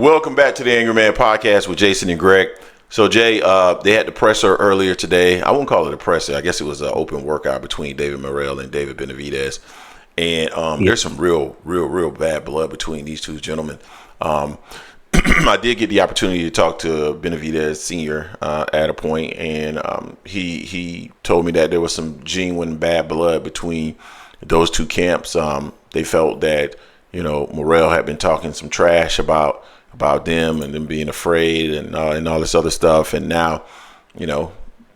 Welcome back to the Angry Man Podcast with Jason and Greg. So Jay, they had the presser earlier today. I won't call it a presser. I guess it was an open workout between David Morrell and David Benavidez. And there's some real bad blood between these two gentlemen. I did get the opportunity to talk to Benavidez Sr. At a point, and he told me that there was some genuine bad blood between those two camps. They felt that, Morrell had been talking some trash about them and them being afraid and all this other stuff. And now,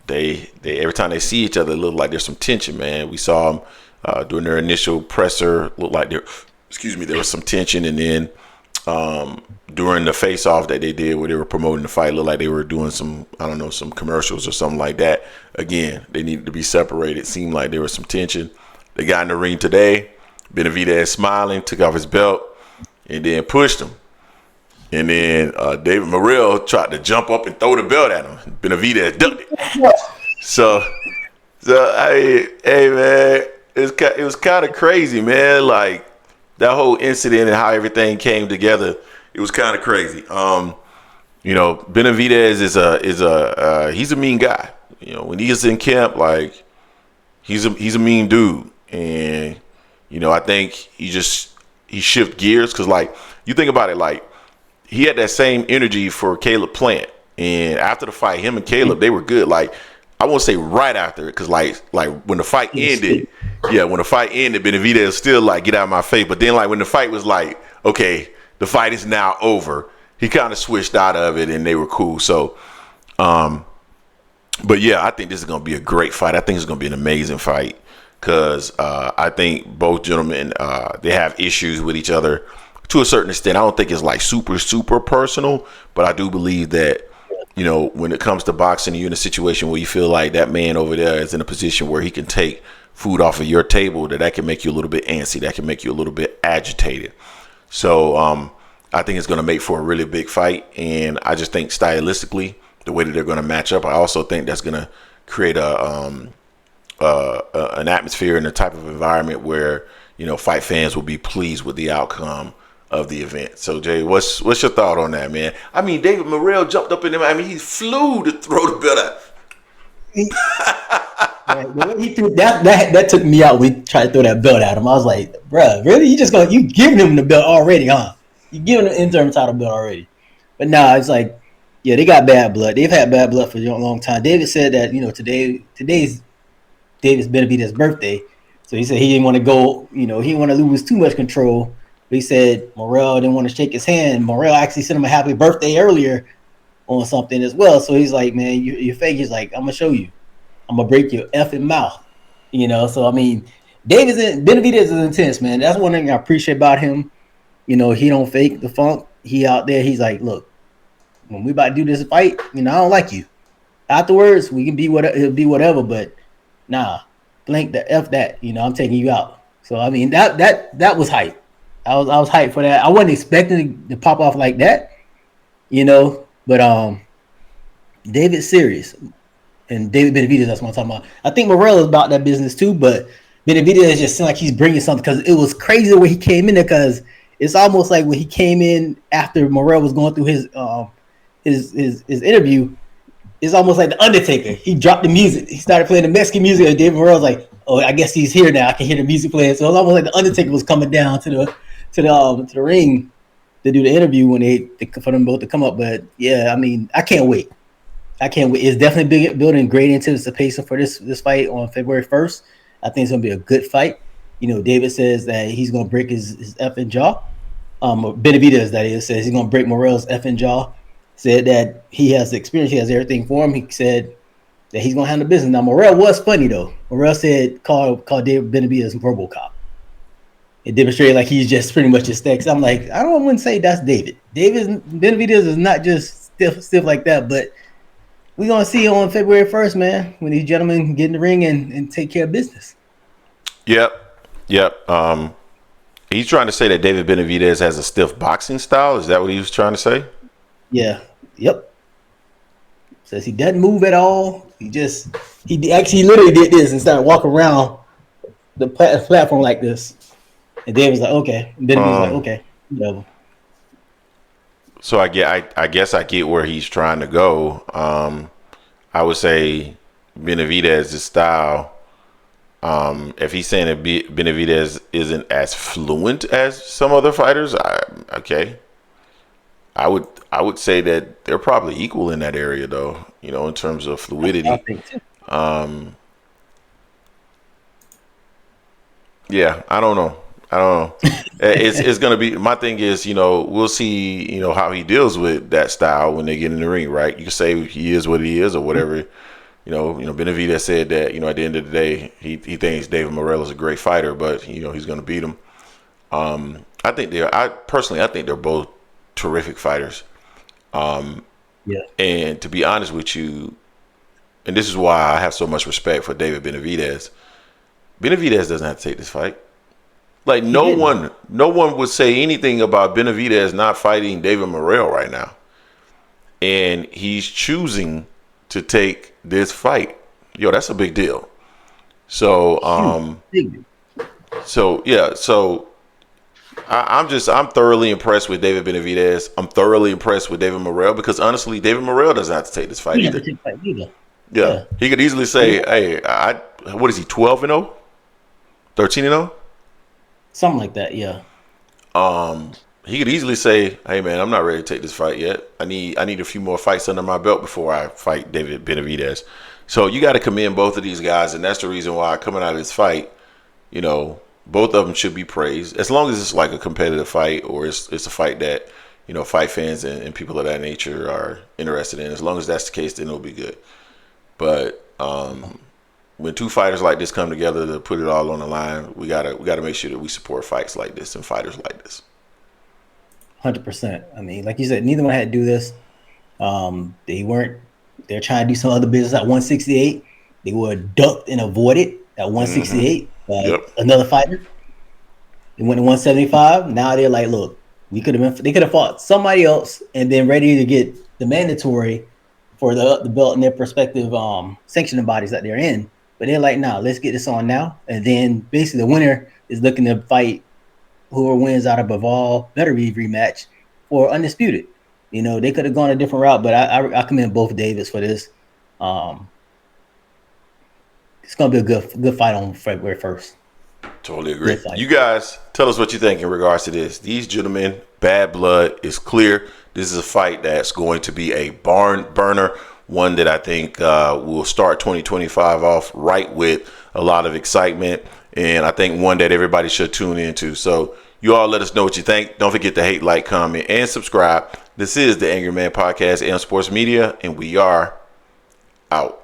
they every time they see each other, it look like there's some tension, man. We saw them during their initial presser, looked like there was some tension. And then during the face-off that they did where they were promoting the fight, looked like they were doing some commercials or something like that. Again, they needed to be separated. Seemed like there was some tension. They got in the ring today. Benavidez smiling, took off his belt, and then pushed him. And then David Morrell tried to jump up and throw the belt at him. Benavidez ducked it. So hey man, it was kind of crazy, man. Like that whole incident and how everything came together, it was kind of crazy. Benavidez he's a mean guy. When he is in camp, like he's a mean dude, and I think he shift gears because, like, you think about it, like he had that same energy for Caleb Plant, and after the fight, him and Caleb, they were good. Like, I won't say right after it, because like when the fight ended, Benavidez still like, get out of my face. But then, like, when the fight was like, okay, the fight is now over, he kind of switched out of it, and they were cool. So, but yeah, I think this is gonna be a great fight. I think it's gonna be an amazing fight because I think both gentlemen they have issues with each other to a certain extent. I don't think it's like super personal, but I do believe that, when it comes to boxing, you're in a situation where you feel like that man over there is in a position where he can take food off of your table, that can make you a little bit antsy, that can make you a little bit agitated. So I think it's going to make for a really big fight. And I just think stylistically, the way that they're going to match up, I also think that's going to create an atmosphere and a type of environment where, fight fans will be pleased with the outcome of the event. So Jay, what's your thought on that, man? I mean, David Morrell jumped up in him. I mean, he flew to throw the belt out. Right, he threw that took me out. We tried to throw that belt at him. I was like, bruh, really? You giving him the belt already, huh? You giving him the interim title belt already. But nah, it's like, yeah, they got bad blood. They've had bad blood for a long time. David said that, today's David Benavidez's birthday. So he said he didn't want to go, he didn't want to lose too much control. But he said Morrell didn't want to shake his hand. Morrell actually sent him a happy birthday earlier on something as well. So he's like, man, you're fake. He's like, I'm going to show you. I'm going to break your effing mouth. So I mean, Benavidez is intense, man. That's one thing I appreciate about him. He don't fake the funk. He out there, he's like, look, when we about to do this fight, I don't like you. Afterwards, we can be whatever, but nah, blank the F that, I'm taking you out. So I mean, that was hype. I was hyped for that. I wasn't expecting to pop off like that, but David's serious. And David Benavidez, that's what I'm talking about. I think Morrell is about that business too, but Benavidez just seemed like he's bringing something because it was crazy the way he came in there, because it's almost like when he came in after Morrell was going through his interview, it's almost like the Undertaker. He dropped the music. He started playing the Mexican music, and David Morrell's like, oh, I guess he's here now. I can hear the music playing. So it's almost like the Undertaker was coming down to the ring to do the interview for them both to come up. But yeah, I mean, I can't wait. It's definitely building great anticipation for this fight on February 1st. I think it's gonna be a good fight. David says that he's gonna break his effing jaw. Benavidez, that is, says he's gonna break Morrell's effing jaw. Said that he has the experience, he has everything for him. He said that he's gonna handle business. Now Morrell was funny though. Morrell said call David Benavidez RoboCop. It demonstrated like he's just pretty much his stakes. I'm like, I wouldn't say that's David. Benavidez is not just stiff like that, but we're gonna see on February 1st, man, when these gentlemen get in the ring and take care of business. Yep. He's trying to say that David Benavidez has a stiff boxing style. Is that what he was trying to say? Yeah. Yep. Says he doesn't move at all. He actually literally did this and started walking around the platform like this. And David's like, okay. And Benavidez like, okay, whatever. So I guess I get where he's trying to go. I would say Benavidez's style. If he's saying that Benavidez isn't as fluent as some other fighters, okay. I would say that they're probably equal in that area, though. You know, in terms of I fluidity. think too. Yeah, I don't know. I don't know. It's gonna be. My thing is, you know, we'll see. You know how he deals with that style when they get in the ring, right? You can say he is what he is or whatever. Benavidez said that, you know, at the end of the day, he thinks David Morrell is a great fighter, but you know he's gonna beat him. I personally think they're both terrific fighters. Yeah. And to be honest with you, and this is why I have so much respect for David Benavidez. Benavidez doesn't have to take this fight. Like no one would say anything about Benavidez not fighting David Morrell right now, and he's choosing to take this fight. Yo, that's a big deal. So, I'm thoroughly impressed with David Benavidez. I'm thoroughly impressed with David Morrell because honestly, David Morrell doesn't have to take this fight either. Yeah, he could easily say, "Hey, what is he? 12-0, 13-0." Something like that, yeah. He could easily say, "Hey man, I'm not ready to take this fight yet. I need a few more fights under my belt before I fight David Benavidez." So you got to commend both of these guys, and that's the reason why coming out of this fight, you know, both of them should be praised as long as it's like a competitive fight or it's a fight that, you know, fight fans and people of that nature are interested in. As long as that's the case, then it'll be good. But when two fighters like this come together to put it all on the line, we gotta make sure that we support fights like this and fighters like this. 100%. I mean, like you said, neither one had to do this. They're trying to do some other business at 168. They were ducked and avoided at 168 by another fighter. They went to 175. Now they're like, look, they could have fought somebody else and been ready to get the mandatory for the belt in their respective sanctioning bodies that they're in. But they're like, nah, let's get this on now. And then basically the winner is looking to fight whoever wins out of Bivol Benavidez rematch for undisputed. You know, they could have gone a different route, but I commend both Davids for this. It's gonna be a good fight on February 1st. Totally agree. You guys, tell us what you think in regards to this. These gentlemen, bad blood is clear. This is a fight that's going to be a barn burner, one that I think will start 2025 off right with a lot of excitement, and I think one that everybody should tune into. So you all let us know what you think. Don't forget to hate, like, comment, and subscribe. This is the Angry Man Podcast and Sports Media, and we are out.